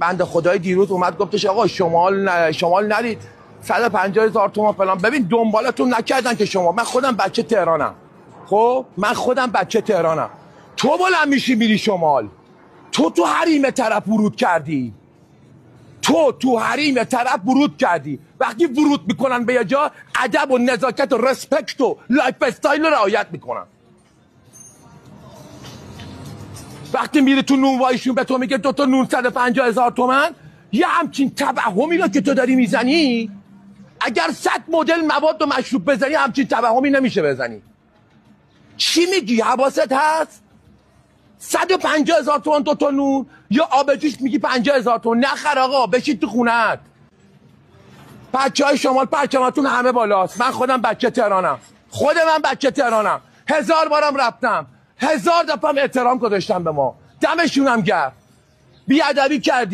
بنده خدای دیروز اومد گفتش آقا شمال نرید 150,000 تومان فلان. ببین دنبالتون نکردن که شما. من خودم بچه تهرانم. خب تو بلند میشی میری شمال. تو حریم طرف ورود کردی. وقتی ورود میکنن به یه جا ادب و نزاکت و رسپکت و لایف استایل رو رعایت میکنن. وقتی میری تو نونوایشون به تو میگه 2 تا نون 150,000 تومان، یه همچین توهمی رو که تو داری میزنی، اگر 100 مدل مواد و مشروب بزنی همچین توهمی نمیشه بزنی. چی میگی؟ حواست هست؟ 150,000 تومان 2 تا نون یا آبجوش میگی 50,000 تومان. نخر آقا، بشید تو خونت. بچهای شمال پرچمتون همه بالاست. من خودم بچه تهرانم. 1000 بارم رفتم. 1000 دفعه احترام گذاشتم به ما. دمشونم گرم. بیادبی کردی.